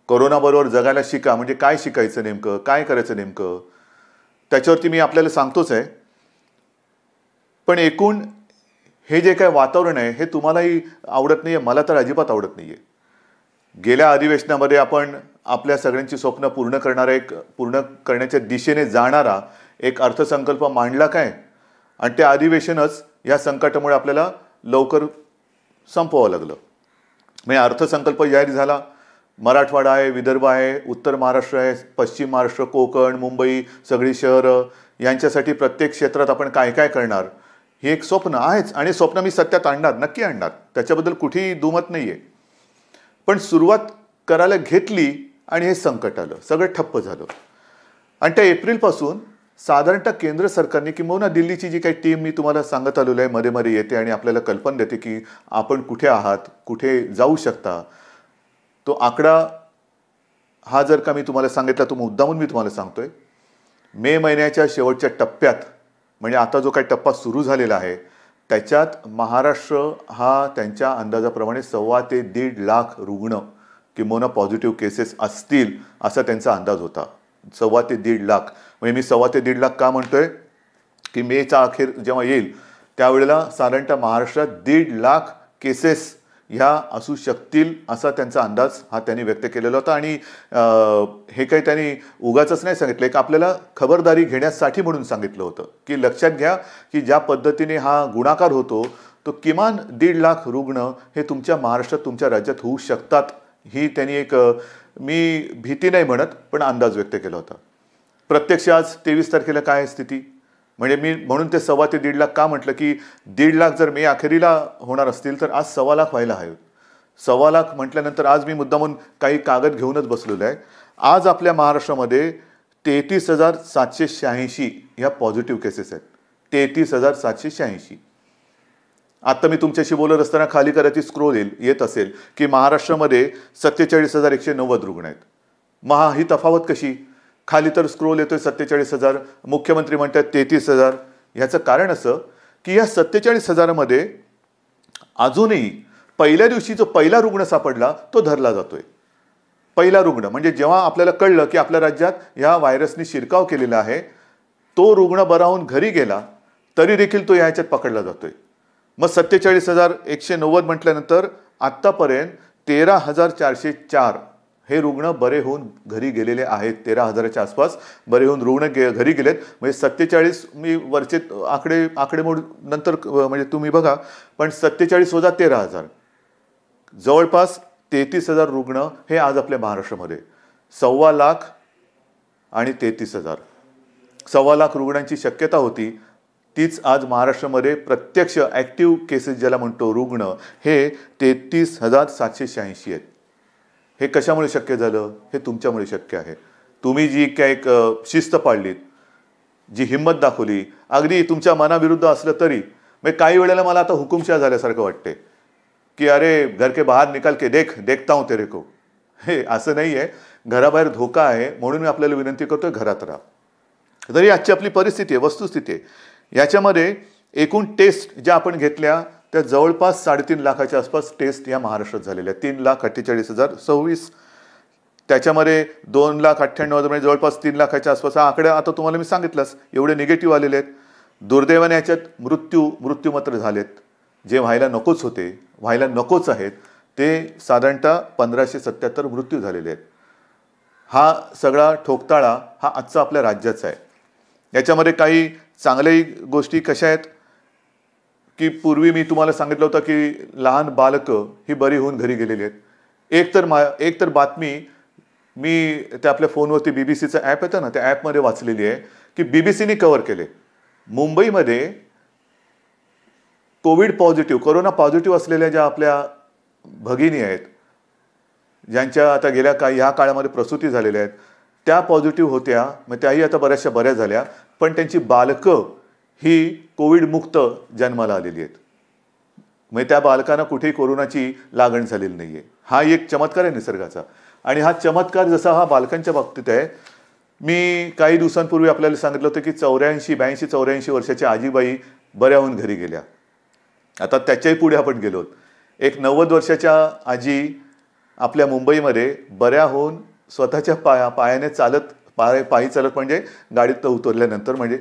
कोरोनाबरोबर जगायला शिका म्हणजे काय शिकायचं नेमकं, काय करायचं नेमकं, त्याच्यावरती मी आपल्याला सांगतोच आहे. पण एकूण हे जे काय वातावरण आहे हे तुम्हालाही आवडत नाहीये, मला तर अजिबात आवडत नाहीये. गेल्या अधिवेशनामध्ये आपण आपल्या सगळ्यांची स्वप्न पूर्ण करण्याच्या दिशेने जाणारा एक अर्थसंकल्प मांडला काय, आणि ते अधिवेशनच या संकटामुळे आपल्याला लवकर संपवावं लागलं. म्हणजे अर्थसंकल्प जाहीर झाला. मराठवाडा आहे, विदर्भ आहे, उत्तर महाराष्ट्र आहे, पश्चिम महाराष्ट्र, कोकण, मुंबई, सगळी शहरं, यांच्यासाठी प्रत्येक क्षेत्रात आपण काय काय करणार हे एक स्वप्न आहेच, आणि स्वप्न मी सत्यात आणणार, नक्की आणणार, त्याच्याबद्दल कुठेही दुमत नाहीये. पण सुरुवात करायला घेतली आणि हे संकट आलं, सगळं ठप्प झालं. आणि त्या एप्रिलपासून साधारणतः केंद्र सरकारने किंवा दिल्लीची जी काही टीम मी तुम्हाला सांगत आलेलो आहे मध्ये मध्ये येते आणि आपल्याला कल्पना देते की आपण कुठे आहात, कुठे जाऊ शकता. तो आकडा हा जर का मी तुम्हाला सांगितला तो मुद्दामून मी तुम्हाला सांगतोय. मे महिन्याच्या शेवटच्या टप्प्यात म्हणजे आता जो काही टप्पा सुरू झालेला आहे त्याच्यात महाराष्ट्र हा त्यांच्या अंदाजाप्रमाणे 1.25 ते 1.5 लाख रुग्ण किंवा पॉझिटिव्ह केसेस असतील असा त्यांचा अंदाज होता. 1.25 ते 1.5 लाख. म्हणजे मी 1.25 ते 1.5 लाख का म्हणतोय की मेचा अखेर जेव्हा येईल त्यावेळेला साधारणतः महाराष्ट्रात 1.5 लाख केसेस ह्या असू शकतील असा त्यांचा अंदाज हा त्यांनी व्यक्त केलेला होता. आणि हे काही त्यांनी उगाचच नाही सांगितलं, एक आपल्याला खबरदारी घेण्यासाठी म्हणून सांगितलं होतं की लक्षात घ्या की ज्या पद्धतीने हा गुणाकार होतो तो किमान 1.5 लाख रुग्ण हे तुमच्या महाराष्ट्रात तुमच्या राज्यात होऊ शकतात, ही त्यांनी एक मी भीती नाही म्हणत पण अंदाज व्यक्त केला होता. प्रत्यक्ष आज 23 तारखेला काय स्थिती, म्हणजे मी म्हणून ते 1.25 ते 1.5 लाख का म्हटलं की 1.5 लाख जर मे अखेरीला होणार असतील तर आज 1.25 लाख व्हायला हवे. 1.25 लाख म्हटल्यानंतर आज मी मुद्दामून काही कागद घेऊनच बसलेलो आहे. आज आपल्या महाराष्ट्रामध्ये 33,786 ह्या पॉझिटिव्ह केसेस आहेत. 33,786. आता मी तुमच्याशी बोलत असताना खाली करायची स्क्रोल येत असेल की महाराष्ट्रामध्ये 47,190 रुग्ण आहेत. महा ही तफावत कशी, खाली तर स्क्रोल येतोय 47,000, मुख्यमंत्री म्हणतात 33,000. ह्याचं कारण असं की या 47,000 मध्ये अजूनही पहिल्या दिवशी जो पहिला रुग्ण सापडला तो धरला जातोय. पहिला रुग्ण म्हणजे जेव्हा आपल्याला कळलं की आपल्या राज्यात ह्या व्हायरसने शिरकाव केलेला आहे, तो रुग्ण बरा होऊन घरी गेला तरी देखील तो ह्याच्यात पकडला जातोय. मग 47,190 म्हटल्यानंतर आत्तापर्यंत 13,404 हे रुग्ण बरे होऊन घरी गेलेले आहेत. 13,000च्या आसपास बरे होऊन रुग्ण घरी गेलेत. म्हणजे 47 मी वरचे आकडेमोड नंतर म्हणजे तुम्ही बघा, पण 47 वजा 13,000 जवळपास 33,000 रुग्ण हे आज आपल्या महाराष्ट्रामध्ये. 1.25 लाख आणि 33,000, 1.25 लाख रुग्णांची शक्यता होती तीच आज महाराष्ट्रामध्ये प्रत्यक्ष ॲक्टिव्ह केसेस ज्याला म्हणतो रुग्ण हे 33,786 आहेत. हे कशामुळे शक्य झालं, हे तुमच्यामुळे शक्य आहे. तुम्ही जी काय एक शिस्त पाळलीत, जी हिंमत दाखवली, अगदी तुमच्या मनाविरुद्ध असलं तरी. मग काही वेळेला मला आता हुकुमशाह झाल्यासारखं वाटते की अरे घर के बाहेर निकाल के देखता हूं तेरे को. हे असं नाही आहे, घराबाहेर धोका आहे म्हणून मी आपल्याला विनंती करतोय घरात राहा. तरी आजची आपली परिस्थिती आहे, वस्तुस्थिती आहे. याच्यामध्ये एकूण टेस्ट ज्या आपण घेतल्या त्या जवळपास 3.5 लाखाच्या आसपास टेस्ट या महाराष्ट्रात झालेल्या. 3,48,026. त्याच्यामध्ये 2,98,000 म्हणजे जवळपास 3 लाखाच्या आसपास हा आकडा आता तुम्हाला मी सांगितलंच, एवढे निगेटिव्ह आलेले आहेत. दुर्दैवाने याच्यात मृत्यू मात्र झालेत, जे व्हायला नकोच आहेत ते साधारणतः 1,577 मृत्यू झालेले आहेत. हा सगळा ठोकताळा हा आजचा आपल्या राज्याचा आहे. याच्यामध्ये काही चांगल्याही गोष्टी कशा आहेत की पूर्वी मी तुम्हाला सांगितलं होतं की लहान बालकं ही बरी होऊन घरी गेलेली आहेत. एक तर बातमी मी त्या आपल्या फोनवरती BBCचं ॲप येतं ना, त्या ॲपमध्ये वाचलेली आहे की BBCने कव्हर केले. मुंबईमध्ये कोरोना पॉझिटिव्ह असलेल्या ज्या आपल्या भगिनी आहेत, ज्यांच्या आता गेल्या ह्या काळामध्ये प्रसूती झालेल्या आहेत, त्या पॉझिटिव्ह होत्या. मग त्याही आता बऱ्या झाल्या, पण त्यांची बालकं ही कोविडमुक्त जन्माला आलेली आहेत. म्हणजे त्या बालकांना कुठेही कोरोनाची लागण झालेली नाही आहे. हा एक चमत्कार आहे निसर्गाचा. आणि हा चमत्कार जसा हा बालकांच्या बाबतीत आहे, मी काही दिवसांपूर्वी आपल्याला सांगितलं होतं की 82-84 वर्षाच्या आजीबाई बऱ्या होऊन घरी गेल्या. आता त्याच्याही पुढे आपण गेलो. एक 90 वर्षाच्या आजी आपल्या मुंबईमध्ये बऱ्याहून स्वतःच्या पायाने चालत पायी चालत म्हणजे गाडीत उतरल्यानंतर म्हणजे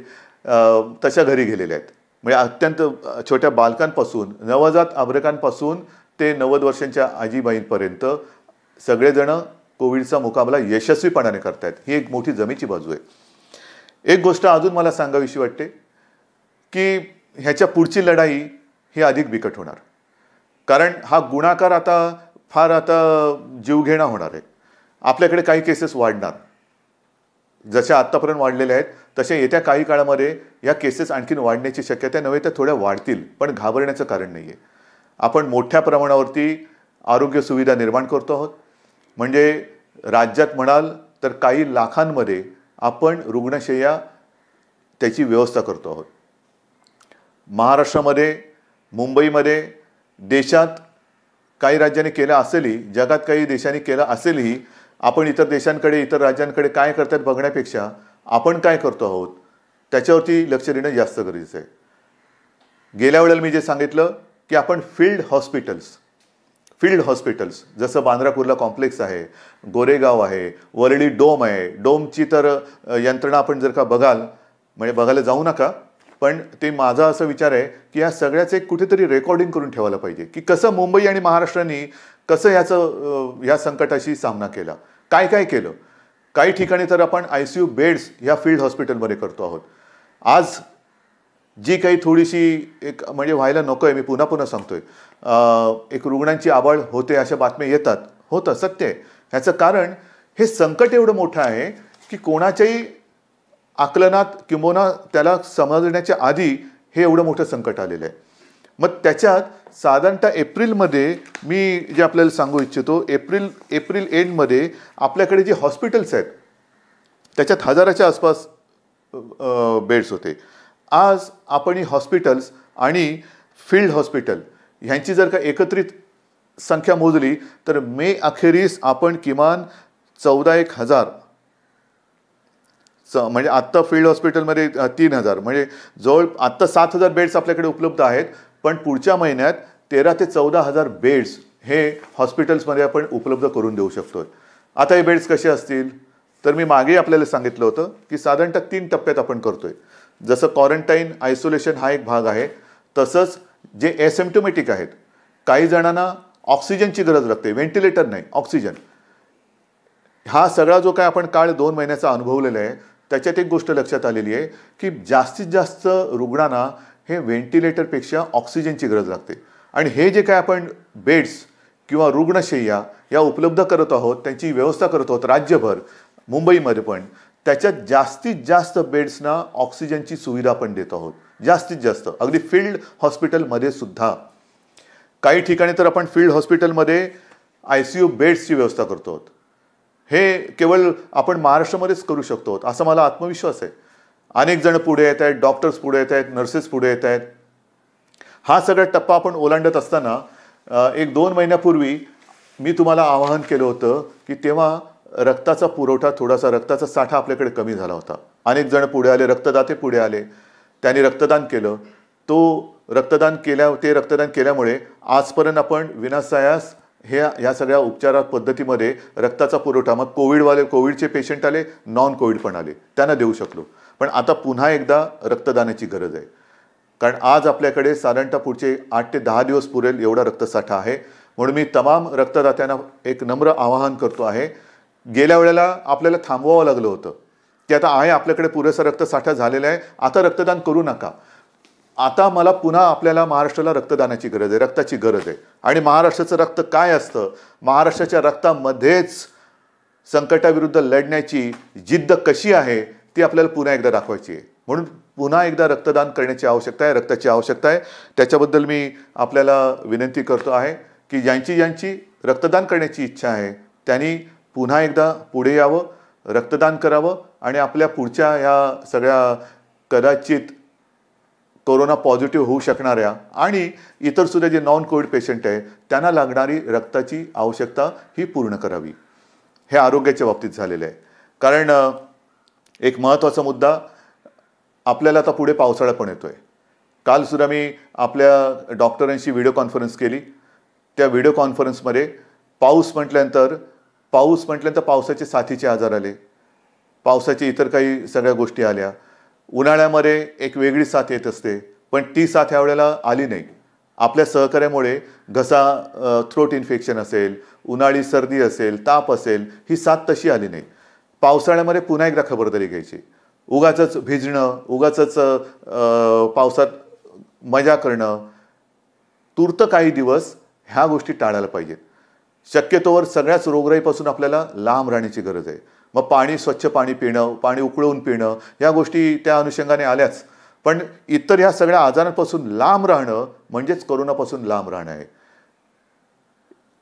तशा घरी गेलेल्या आहेत. म्हणजे अत्यंत छोट्या बालकांपासून नवजात आभ्रकांपासून ते 90 वर्षांच्या आजीबाईंपर्यंत सगळेजण कोविडचा मुकाबला यशस्वीपणाने करतायत. ही एक मोठी जमेची बाजू आहे. एक गोष्ट अजून मला सांगावीशी वाटते की ह्याच्या पुढची लढाई ही अधिक बिकट होणार, कारण हा गुणाकार आता जीवघेणा होणार आहे. आपल्याकडे काही केसेस वाढणार, जशा आत्तापर्यंत वाढलेल्या आहेत तशा येत्या काही काळामध्ये या केसेस आणखीन वाढण्याची शक्यता नव्हे तर थोड्या वाढतील, पण घाबरण्याचं कारण नाही आहे. आपण मोठ्या प्रमाणावरती आरोग्य सुविधा निर्माण करतो आहोत. म्हणजे राज्यात म्हणाल तर काही लाखांमध्ये आपण रुग्णशय्या त्याची व्यवस्था करतो आहोत. महाराष्ट्रामध्ये, मुंबईमध्ये, देशात काही राज्यांनी केलं असेलही, जगात काही देशांनी केलं असेलही, आपण इतर देशांकडे, इतर राज्यांकडे काय करतात बघण्यापेक्षा आपण काय करतो आहोत त्याच्यावरती लक्ष देणं जास्त गरजेचं आहे. गेल्या वेळेला मी जे सांगितलं की आपण फील्ड हॉस्पिटल्स जसं बांद्रा कुर्ला कॉम्प्लेक्स आहे, गोरेगाव आहे, वरळी डोम आहे. डोमची तर यंत्रणा आपण जर का म्हणजे बघायला जाऊ नका, पण ते माझा असा विचार आहे की या सगळ्याचं एक कुठेतरी रेकॉर्डिंग करून ठेवायला पाहिजे की कसं मुंबई आणि महाराष्ट्राने कसं ह्या संकटाशी सामना केला, काय काय केलं. काही ठिकाणी तर आपण ICU बेड्स या फील्ड हॉस्पिटलमध्ये करतो आहोत. आज जी काही थोडीशी एक म्हणजे व्हायला नको आहे, मी पुन्हा पुन्हा सांगतोय, एक रुग्णांची आबाळ होते अशा बातम्या येतात, होतं, सत्य आहे. ह्याचं कारण हे संकट एवढं मोठं आहे की कोणाच्याही आकलनात किंबहुना त्याला समजण्याच्या आधी हे एवढं मोठं संकट आलेलं आहे. मग त्याच्यात साधारणतः एप्रिलमध्ये मी जे आपल्याला सांगू इच्छितो, एप्रिल एंडमध्ये आपल्याकडे जे हॉस्पिटल्स आहेत त्याच्यात 1000च्या आसपास बेड्स होते. आज आपण ही हॉस्पिटल्स आणि फील्ड हॉस्पिटल ह्यांची जर का एकत्रित संख्या मोजली तर मे अखेरीस आपण किमान 14,000 म्हणजे आत्ता फील्ड हॉस्पिटलमध्ये 3,000 म्हणजे आत्ता 7,000 बेड्स आपल्याकडे उपलब्ध आहेत, पण पुढच्या महिन्यात 13,000 ते 14,000 बेड्स हे हॉस्पिटल्समध्ये आपण उपलब्ध करून देऊ शकतो. आता हे बेड्स कसे असतील तर मी मागे आपल्याला सांगितलं होतं की साधारणतः 3 टप्प्यात आपण करतोय. जसं क्वारंटाईन आयसोलेशन हा एक भाग आहे, तसंच जे एसिम्प्टोमॅटिक आहेत, काही जणांना ऑक्सिजनची गरज लागते, व्हेंटिलेटर नाही, ऑक्सिजन. हा सगळा जो काय आपण काळ 2 महिन्याचा अनुभवलेला आहे त्याच्यात एक गोष्ट लक्षात आलेली आहे की जास्तीत जास्त रुग्णांना हे व्हेंटिलेटरपेक्षा ऑक्सिजनची गरज लागते. आणि हे जे काय आपण बेड्स किंवा रुग्णशय्या या उपलब्ध करत आहोत, त्यांची व्यवस्था करत आहोत राज्यभर, मुंबईमध्ये पण, त्याच्यात जास्तीत जास्त बेड्सना ऑक्सिजनची सुविधा आपण देत आहोत, जास्तीत जास्त. अगदी फील्ड हॉस्पिटलमध्ये सुद्धा काही ठिकाणी तर आपण फील्ड हॉस्पिटलमध्ये ICU बेड्सची व्यवस्था करतो आहोत. हे केवळ आपण महाराष्ट्रामध्येच करू शकतो असा मला आत्मविश्वास आहे. अनेक जण पुढे येत आहेत, डॉक्टर्स पुढे येत आहेत, नर्सेस पुढे येत आहेत. हा सगळा टप्पा आपण ओलांडत असताना 1-2 महिन्यापूर्वी मी तुम्हाला आवाहन केलं होतं की तेव्हा रक्ताचा पुरवठा, थोडासा रक्ताचा साठा आपल्याकडे कमी झाला होता. अनेक जण पुढे आले, रक्तदाते पुढे आले, त्यांनी रक्तदान केलं. ते रक्तदान केल्यामुळे आजपर्यंत आपण विनासायास ह्या सगळ्या उपचार पद्धतीमध्ये रक्ताचा पुरवठा, मग कोविडचे पेशंट आले, नॉन कोविड पण आले, त्यांना देऊ शकलो. पण आता पुन्हा एकदा रक्तदानाची गरज आहे, कारण आज आपल्याकडे साधारणतः पुढचे 8 ते 10 दिवस पुरेल एवढा रक्तसाठा आहे. म्हणून मी तमाम रक्तदात्यांना एक नम्र आवाहन करतो आहे. गेल्या वेळेला आपल्याला थांबवावं लागलं होतं की आता आहे आपल्याकडे पुरेसा रक्तसाठा झालेला आहे, आता रक्तदान करू नका. आता मला पुन्हा आपल्याला महाराष्ट्राला रक्तदानाची गरज आहे, रक्ताची गरज आहे. आणि महाराष्ट्राचं रक्त काय असतं, महाराष्ट्राच्या रक्तामध्येच संकटाविरुद्ध लढण्याची जिद्द कशी आहे ती आपल्याला पुन्हा एकदा दाखवायची आहे. म्हणून पुन्हा एकदा रक्तदान करण्याची आवश्यकता आहे, रक्ताची आवश्यकता आहे. त्याच्याबद्दल मी आपल्याला विनंती करतो आहे की ज्यांची रक्तदान करण्याची इच्छा आहे त्यांनी पुन्हा एकदा पुढे यावं, रक्तदान करावं आणि आपल्या पुढच्या ह्या सगळ्या कदाचित कोरोना पॉझिटिव्ह होऊ शकणाऱ्या आणि इतर सुद्धा जे नॉन कोविड पेशंट आहे त्यांना लागणारी रक्ताची आवश्यकता ही पूर्ण करावी. हे आरोग्याच्या बाबतीत झालेलं आहे. कारण एक महत्त्वाचा मुद्दा, आपल्याला आता पुढे पावसाळा पण येतोय. कालसुद्धा मी आपल्या डॉक्टरांशी व्हिडिओ कॉन्फरन्स केली. त्या व्हिडिओ कॉन्फरन्समध्ये पाऊस म्हटल्यानंतर पावसाचे साथीचे आजार आले, पावसाचे इतर काही सगळ्या गोष्टी आल्या. उन्हाळ्यामध्ये एक वेगळी साथ येत असते, पण ती साथ ह्या वेळेला आली नाही. आपल्या सहकार्यामुळे थ्रोट इन्फेक्शन असेल, उन्हाळी सर्दी असेल, ताप असेल, ही साथ तशी आली नाही. पावसाळ्यामध्ये पुन्हा एकदा खबरदारी घ्यायची. उगाचच भिजणं, उगाचच पावसात मजा करणं, तूर्त काही दिवस ह्या गोष्टी टाळायला पाहिजेत. शक्यतोवर सगळ्याच रोगराईपासून आपल्याला लांब राहण्याची गरज आहे. मग स्वच्छ पाणी पिणं, पाणी उकळून पिणं, ह्या गोष्टी त्या अनुषंगाने आल्याच. पण इतर ह्या सगळ्या आजारांपासून लांब राहणं म्हणजेच कोरोनापासून लांब राहणं आहे.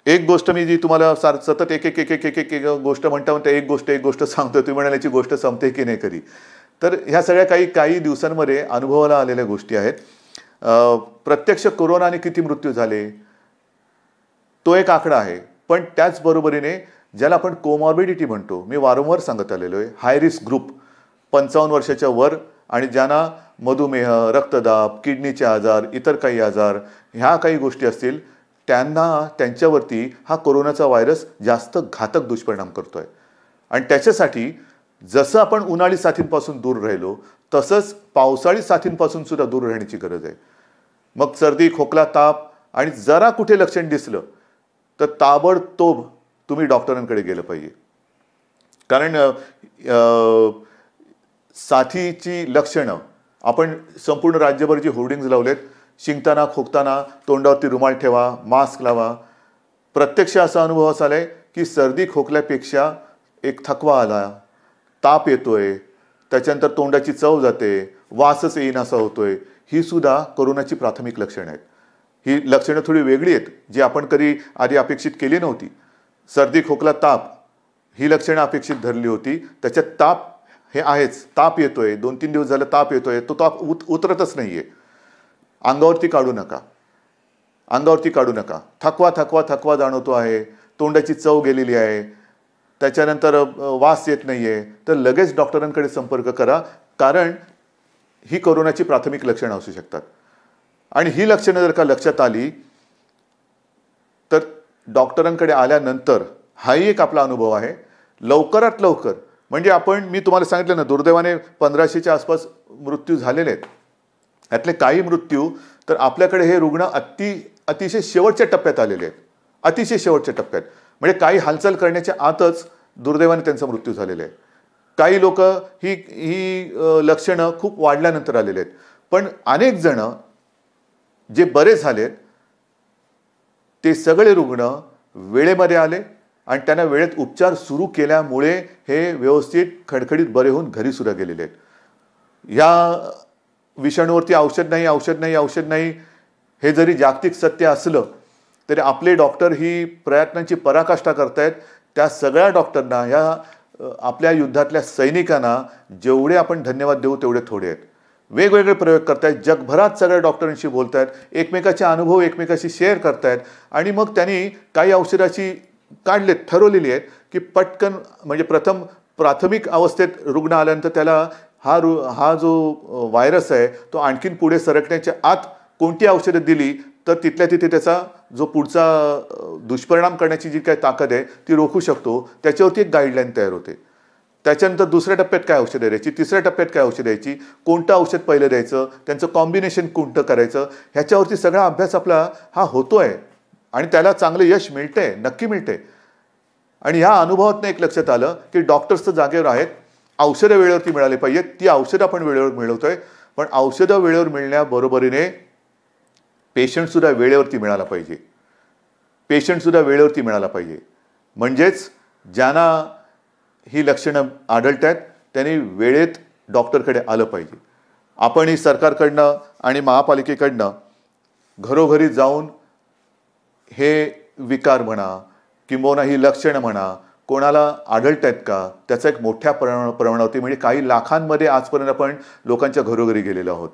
एक गोष्ट मी जी तुम्हाला सतत एक एक एक एक एक एक गोष्ट म्हणता एक गोष्ट सांगतो, तुम्ही म्हणाल्याची गोष्ट संपते की नाही कधी. तर ह्या सगळ्या काही दिवसांमध्ये अनुभवाला आलेल्या गोष्टी आहेत. प्रत्यक्ष कोरोनाने किती मृत्यू झाले तो एक आकडा आहे, पण त्याचबरोबरीने ज्याला आपण कोमॉर्बिडिटी म्हणतो, मी वारंवार सांगत आलेलो आहे, हाय रिस्क ग्रुप 55 वर्षाच्या वर आणि ज्यांना मधुमेह, रक्तदाब, किडनीचे आजार, इतर काही आजार, ह्या काही गोष्टी असतील, त्यांच्यावरती हा कोरोनाचा व्हायरस जास्त घातक दुष्परिणाम करतोय. आणि त्याच्यासाठी जसं आपण उन्हाळी साथींपासून दूर राहिलो तसंच पावसाळी साथींपासून सुद्धा दूर राहण्याची गरज आहे. मग सर्दी, खोकला, ताप आणि जरा कुठे लक्षण दिसलं तर ताबडतोब तुम्ही डॉक्टरांकडे गेलं पाहिजे. कारण साथीची लक्षणं आपण संपूर्ण राज्यभर जी होर्डिंग्ज लावलेत, शिंकताना, खोकताना तोंडावरती रुमाल ठेवा, मास्क लावा. प्रत्यक्ष असा अनुभव असा आलाय की सर्दी खोकल्यापेक्षा एक थकवा आला, ताप येतोय, त्याच्यानंतर तोंडाची चव जाते, वासच येईनासा होतोय, ही सुद्धा कोरोनाची प्राथमिक लक्षणं आहेत. ही लक्षणं थोडी वेगळी आहेत, जी आपण कधी आधी अपेक्षित केली नव्हती. सर्दी, खोकला, ताप ही लक्षणं अपेक्षित धरली होती. त्याच्यात ताप हे आहेच, ताप येतोय, 2-3 दिवस झालं ताप येतोय, तो ताप उतरतच नाहीये. अंगावरती काढू नका. थकवा जाणवतो आहे, तोंडाची चव गेलेली आहे, त्याच्यानंतर वास येत नाहीये, तर लगेच डॉक्टरांकडे संपर्क करा. कारण ही कोरोनाची प्राथमिक लक्षणं असू शकतात. आणि ही लक्षणं जर का लक्षात आली तर डॉक्टरांकडे आल्यानंतर हाही एक आपला अनुभव आहे, लवकरात लवकर, म्हणजे मी तुम्हाला सांगितलं ना, दुर्दैवाने 1500च्या आसपास मृत्यू झालेले आहेत. यातले काही मृत्यू तर आपल्याकडे हे रुग्ण अतिशय शेवटच्या टप्प्यात आलेले आहेत, अतिशय शेवटच्या टप्प्यात. म्हणजे काही हालचाल करण्याच्या आतच दुर्दैवाने त्यांचा मृत्यू झालेला आहे. काही लोक ही लक्षणं खूप वाढल्यानंतर आलेले आहेत. पण अनेक जण जे बरे झालेत ते सगळे रुग्ण वेळेमध्ये आले आणि त्यांना वेळेत उपचार सुरू केल्यामुळे हे व्यवस्थित खडखडीत बरे होऊन घरी सुद्धा गेलेले आहेत. या विषाणूवरती औषध नाही हे जरी जागतिक सत्य असलं तरी आपले डॉक्टर ही प्रयत्नांची पराकाष्ठा करतायत. त्या सगळ्या डॉक्टरना, ह्या आपल्या युद्धातल्या सैनिकांना जेवढे आपण धन्यवाद देऊ तेवढे थोडे आहेत. वेगवेगळे प्रयोग करतायत, जगभरात सगळ्या डॉक्टरांशी बोलतायत, एकमेकाचे अनुभव एकमेकाशी शेअर करतायत. आणि मग त्यांनी काही औषधाची ठरवलेली आहेत की पटकन, म्हणजे प्राथमिक अवस्थेत रुग्ण आल्यानंतर त्याला हा जो व्हायरस आहे तो आणखीन पुढे सरकण्याच्या आत कोणती औषधं दिली तर तिथल्या तिथे त्याचा जो पुढचा दुष्परिणाम करण्याची जी काही ताकद आहे ती रोखू शकतो. त्याच्यावरती एक गाईडलाईन तयार होते. त्याच्यानंतर दुसऱ्या टप्प्यात काय औषधं द्यायची, तिसऱ्या टप्प्यात काय औषध द्यायची, कोणतं औषध पहिलं द्यायचं, त्यांचं कॉम्बिनेशन कोणतं करायचं, ह्याच्यावरती सगळा अभ्यास आपला हा होतोय आणि त्याला चांगलं यश मिळतंय, नक्की मिळतंय. आणि ह्या अनुभवातनं एक लक्षात आलं की डॉक्टर्स तर जागेवर आहेत, औषधं वेळेवरती मिळाली पाहिजेत. ती औषधं आपण वेळेवर मिळवतोय, पण औषधं वेळेवर मिळण्याबरोबरीने पेशंटसुद्धा वेळेवरती मिळाला पाहिजे. म्हणजेच ज्यांना ही लक्षणं आढळत आहेत त्यांनी वेळेत डॉक्टरकडे आलं पाहिजे. आपणही सरकारकडनं आणि महापालिकेकडनं घरोघरी जाऊन हे विकार म्हणा किंबहुना ही लक्षणं म्हणा कोणाला आढळत आहेत का त्याचा एक मोठ्या प्रमाणावरती, म्हणजे काही लाखांमध्ये आजपर्यंत आपण लोकांच्या घरोघरी गेलेलो आहोत.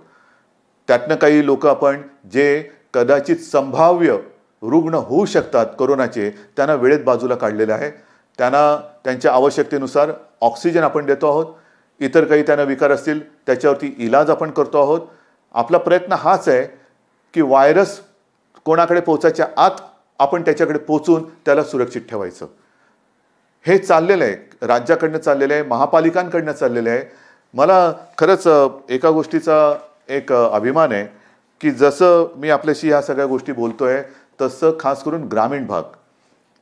त्यातनं काही लोक आपण जे कदाचित संभाव्य रुग्ण होऊ शकतात कोरोनाचे, त्यांना वेळेत बाजूला काढलेलं आहे. त्यांना त्यांच्या आवश्यकतेनुसार ऑक्सिजन आपण देतो आहोत. इतर काही त्यांना विकार असतील त्याच्यावरती इलाज आपण करतो आहोत. आपला प्रयत्न हाच आहे की व्हायरस कोणाकडे पोहोचायच्या आत आपण त्याच्याकडे पोचून त्याला सुरक्षित ठेवायचं. हे चाललेलं आहे, राज्याकडनं चाललेलं आहे, महापालिकांकडनं चाललेलं आहे. मला खरंच एका गोष्टीचा एक अभिमान आहे की जसं मी आपल्याशी ह्या सगळ्या गोष्टी बोलतोय तसं खास करून ग्रामीण भाग,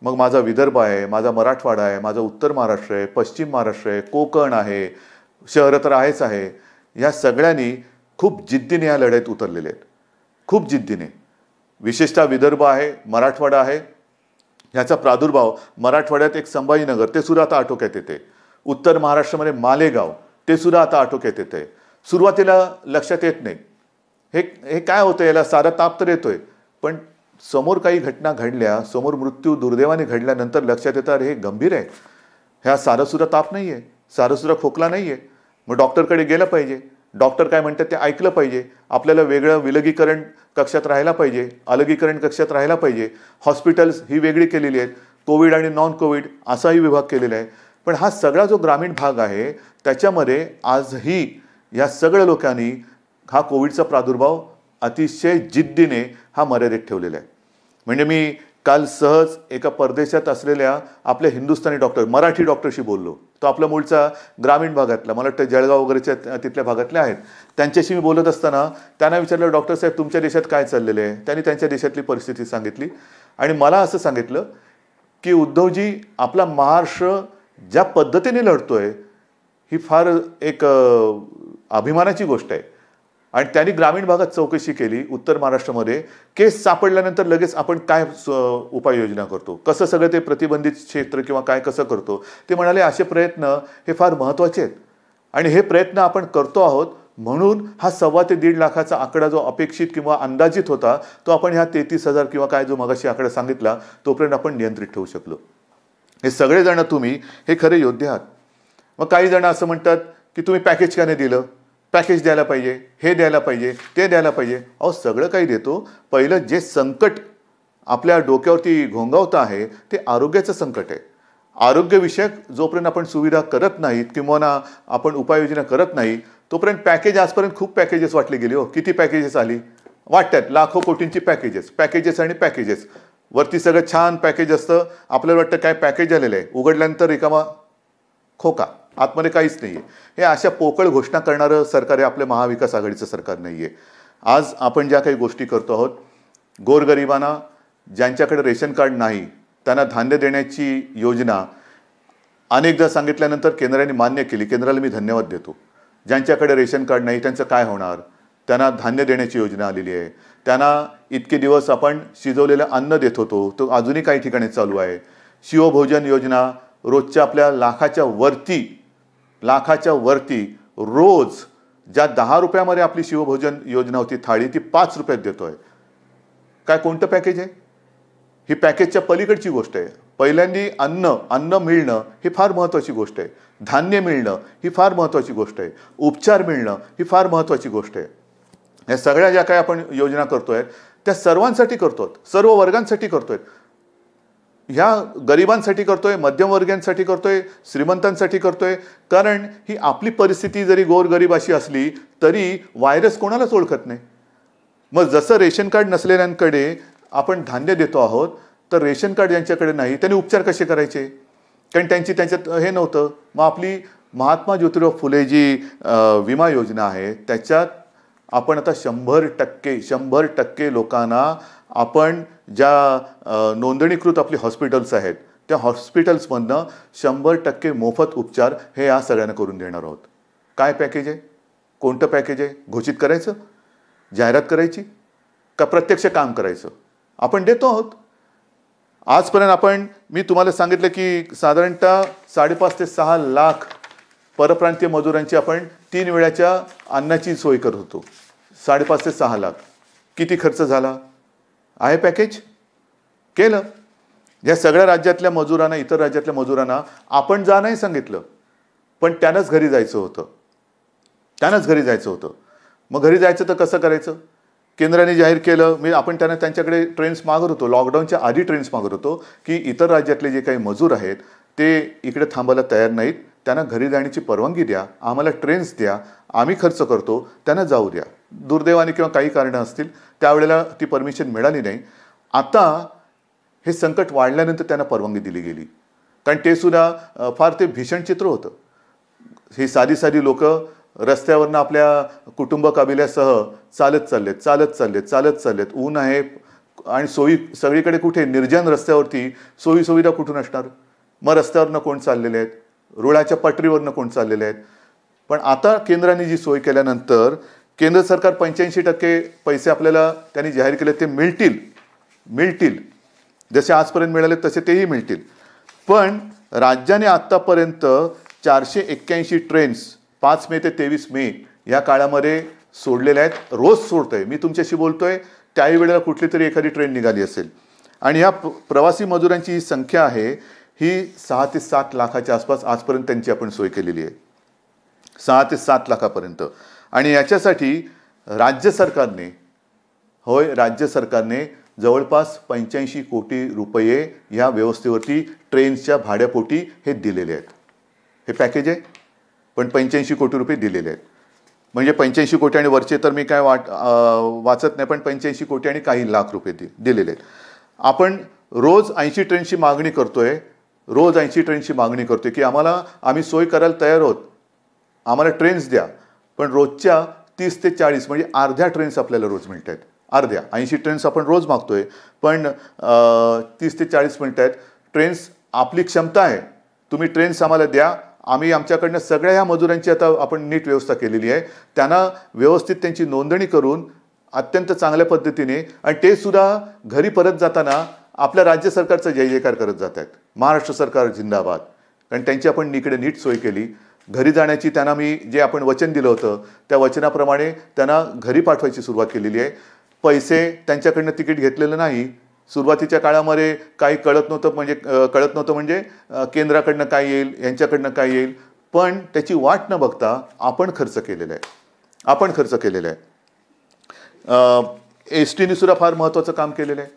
मग माझा विदर्भ आहे, माझा मराठवाडा आहे, माझा उत्तर महाराष्ट्र आहे, पश्चिम महाराष्ट्र आहे, कोकण आहे, शहरं तर आहेच आहे, या सगळ्यांनी खूप जिद्दीने या लढाईत उतरलेले आहेत, खूप जिद्दीने. विशेषतः विदर्भ आहे, मराठवाडा आहे. ह्याचा प्रादुर्भाव मराठवाड्यात एक संभाजीनगर ते सुद्धा आता आटोक्यात येते. उत्तर महाराष्ट्रामध्ये मालेगाव ते सुद्धा आता आटोक्यात येते. सुरुवातीला लक्षात येत नाही हे काय होतं, याला सारा ताप तर येतोय, पण समोर काही घटना घडल्या, समोर मृत्यू दुर्दैवाने घडल्यानंतर लक्षात येतं अरे हे गंभीर आहे, ह्या सारंसुद्धा ताप नाही आहे, सारंसुद्धा खोकला नाही आहे. मग डॉक्टरकडे गेलं पाहिजे, डॉक्टर काय म्हणतात ते ऐकलं पाहिजे, आपल्याला वेगळं विलगीकरण कक्षात राहायला पाहिजे, अलगीकरण कक्षात राहायला पाहिजे. हॉस्पिटल्स ही वेगळी केलेली आहेत, कोविड आणि नॉन कोविड असाही विभाग केलेला आहे. पण हा सगळा जो ग्रामीण भाग आहे त्याच्यामध्ये आजही या सगळ्या लोकांनी हा कोविडचा प्रादुर्भाव अतिशय जिद्दीने हा मर्यादित ठेवलेला आहे. म्हणजे मी काल सहज एका परदेशात असलेल्या आपल्या हिंदुस्थानी डॉक्टर, मराठी डॉक्टरशी बोललो. तो आपला मूळचा ग्रामीण भागातला, मला वाटतं जळगाव वगैरेच्या तिथल्या भागातले आहेत. त्यांच्याशी मी बोलत असताना त्यांना विचारलं, डॉक्टर साहेब तुमच्या देशात काय चाललेलं आहे. त्यांनी त्यांच्या देशातली परिस्थिती सांगितली आणि मला असं सांगितलं की उद्धवजी, आपला महाराष्ट्र ज्या पद्धतीने लढतोय ही फार एक अभिमानाची गोष्ट आहे. आणि त्यांनी ग्रामीण भागात चौकशी केली, उत्तर महाराष्ट्रामध्ये केस सापडल्यानंतर लगेच आपण काय उपाययोजना करतो, कसं सगळं ते प्रतिबंधित क्षेत्र किंवा काय कसं करतो. ते म्हणाले असे प्रयत्न हे फार महत्त्वाचे आहेत आणि हे प्रयत्न आपण करतो आहोत, म्हणून हा 1.25 ते 1.5 लाखाचा आकडा जो अपेक्षित किंवा अंदाजित होता तो आपण ह्या 33,000 किंवा काय जो मगाशी आकडा सांगितला तोपर्यंत आपण नियंत्रित ठेवू शकलो. हे सगळेजण तुम्ही हे खरे योद्धे आहात. मग काही जण असं म्हणतात की तुम्ही पॅकेज का नाही दिलं, पॅकेज द्यायला पाहिजे, हे द्यायला पाहिजे, ते द्यायला पाहिजे. अहो सगळं काही देतो, पहिलं जे संकट आपल्या डोक्यावरती घोंगावतं आहे ते आरोग्याचं संकट आहे. आरोग्यविषयक जोपर्यंत आपण सुविधा करत नाहीत किंवा आपण उपाययोजना करत नाही तोपर्यंत पॅकेज, आजपर्यंत खूप पॅकेजेस वाटली गेली. हो किती पॅकेजेस आली वाटतात, लाखो कोटींची पॅकेजेस आणि पॅकेजेस. वरती सगळं छान पॅकेज असतं, आपल्याला वाटतं काय पॅकेज आलेलं आहे, उघडल्यानंतर रिकामा खोका, आतमध्ये काहीच नाही आहे. हे अशा पोकळ घोषणा करणारं सरकार आहे, आपलं महाविकास आघाडीचं सरकार नाही आहे. आज आपण ज्या काही गोष्टी करतो आहोत, गोरगरिबांना ज्यांच्याकडे रेशन कार्ड नाही त्यांना धान्य देण्याची योजना अनेकदा सांगितल्यानंतर केंद्राने मान्य केली, केंद्राला मी धन्यवाद देतो. ज्यांच्याकडे रेशन कार्ड नाही त्यांचं काय होणार, त्यांना धान्य देण्याची योजना आलेली आहे. त्यांना इतके दिवस आपण शिजवलेलं अन्न देत होतो, तो अजूनही काही ठिकाणी चालू आहे. शिवभोजन योजना रोजच्या आपल्या लाखाच्या वरती रोज ज्या 10 रुपयामध्ये आपली शिवभोजन योजना होती थाळी, ती 5 रुपयात देतोय. काय कोणतं पॅकेज आहे? ही पॅकेजच्या पलीकडची गोष्ट आहे. पहिल्यांदी अन्न मिळणं ही फार महत्त्वाची गोष्ट आहे, धान्य मिळणं ही फार महत्त्वाची गोष्ट आहे, उपचार मिळणं ही फार महत्त्वाची गोष्ट आहे. या सगळ्या ज्या काही आपण योजना करतोय त्या सर्वांसाठी करतोय, सर्व वर्गांसाठी करतोय. ह्या गरिबांसाठी करतोय, मध्यमवर्गीयांसाठी करतोय, श्रीमंतांसाठी करतोय. कारण ही आपली परिस्थिती जरी गोरगरीब अशी असली तरी व्हायरस कोणालाच ओळखत नाही. मग जसं रेशन कार्ड नसलेल्यांकडे आपण धान्य देतो आहोत, तर रेशन कार्ड ज्यांच्याकडे नाही त्यांनी उपचार कसे करायचे, कारण त्याच्यात हे नव्हतं. मग आपली महात्मा ज्योतिराव फुले जी विमा योजना आहे त्याच्यात आपण आता 100% लोकांना आपण ज्या नोंदणीकृत आपली हॉस्पिटल्स आहेत त्या हॉस्पिटल्समधनं 100% मोफत उपचार हे या सगळ्यांना करून देणार आहोत. काय पॅकेज आहे, कोणतं पॅकेज आहे, घोषित करायचं, जाहिरात करायची का प्रत्यक्ष काम करायचं? आपण देतो आहोत. आजपर्यंत मी तुम्हाला सांगितलं की साधारणतः 5.5 ते 6 लाख परप्रांतीय मजुरांची आपण 3 वेळाच्या अन्नाची सोय करत होतो. 5.5 ते 6 लाख. किती खर्च झाला आहे? पॅकेज केलं. या सगळ्या राज्यातल्या मजुरांना, इतर राज्यातल्या मजुरांना आपण जा नाही सांगितलं, पण त्यांनाच घरी जायचं होतं. मग घरी जायचं तर कसं करायचं? केंद्राने जाहीर केलं, आपण त्यांच्याकडे ट्रेन्स मागत होतो, लॉकडाऊनच्या आधी ट्रेन्स मागत होतो की इतर राज्यातले जे काही मजूर आहेत ते इकडे थांबायला तयार नाहीत, त्यांना घरी जाण्याची परवानगी द्या, आम्हाला ट्रेन्स द्या, आम्ही खर्च करतो, त्यांना जाऊ द्या. दुर्दैवाने किंवा काही कारणं असतील त्यावेळेला ती परमिशन मिळाली नाही. आता हे संकट वाढल्यानंतर त्यांना परवानगी दिली गेली. कारण ते सुद्धा फार ते भीषण चित्र होतं. ही साधी साधी लोक रस्त्यावरनं आपल्या कुटुंब कबिल्यासह चालत चाललेत. ऊन आहे आणि सोयी सगळीकडे कुठे, निर्जन रस्त्यावरती सोयी सुविधा कुठून असणार. मग रस्त्यावरनं कोण चाललेले आहेत, रुळाच्या पटरीवरनं कोण चाललेले आहेत. पण आता केंद्राने जी सोय केल्यानंतर केंद्र सरकार 85% पैसे आपल्याला त्यांनी जाहीर केले ते मिळतील. जसे आजपर्यंत मिळाले तसे तेही मिळतील. पण राज्याने आत्तापर्यंत 481 ट्रेन्स 5 मे ते 23 मे या काळामध्ये सोडलेल्या आहेत. रोज सोडतोय, मी तुमच्याशी बोलतोय त्याही वेळेला कुठली तरी एखादी ट्रेन निघाली असेल. आणि ह्या प्रवासी मजुरांची ही संख्या आहे ही 6 ते 7 लाखाच्या आसपास आजपर्यंत त्यांची आपण सोय केलेली आहे. 6 ते 7 लाखापर्यंत. आणि याच्यासाठी राज्य सरकारने जवळपास 85 कोटी रुपये ह्या व्यवस्थेवरती ट्रेनच्या भाड्यापोटी हे दिलेले आहेत. हे पॅकेज आहे, पण 85 कोटी रुपये दिलेले आहेत. म्हणजे 85 कोटी आणि वरचे तर मी काय वाचत नाही, पण 85 कोटी आणि काही लाख रुपये दिलेले आहेत. आपण रोज 80 ट्रेनची मागणी करतोय की आम्ही सोय करायला तयार आहोत, आम्हाला ट्रेन्स द्या. पण रोजच्या 30 ते 40 म्हणजे अर्ध्या ट्रेन्स आपल्याला रोज मिळत आहेत. अर्ध्या 80 ट्रेन्स आपण रोज मागतोय, पण 30 ते 40 मिळत आहेत. ट्रेन्स आपली क्षमता आहे, तुम्ही ट्रेन्स आम्हाला द्या. आम्ही आमच्याकडनं सगळ्या ह्या मजुरांची आता आपण नीट व्यवस्था केलेली आहे. त्यांना व्यवस्थित त्यांची नोंदणी करून अत्यंत चांगल्या पद्धतीने, आणि ते सुद्धा घरी परत जाताना आपल्या राज्य सरकारचा जय जयकार करत जात आहेत. महाराष्ट्र सरकार जिंदाबाद. कारण त्यांची आपण इकडे नीट सोय केली. घरी जाण्याची त्यांना मी जे आपण वचन दिलं होतं त्या वचनाप्रमाणे त्यांना घरी पाठवायची सुरुवात केलेली आहे. पैसे त्यांच्याकडनं तिकीट घेतलेलं नाही. सुरुवातीच्या काळामध्ये काही कळत नव्हतं म्हणजे केंद्राकडनं काय येईल, यांच्याकडनं काय येईल. पण त्याची वाट न बघता आपण खर्च केलेला आहे. एस टीने सुद्धा फार महत्त्वाचं काम केलेलं आहे.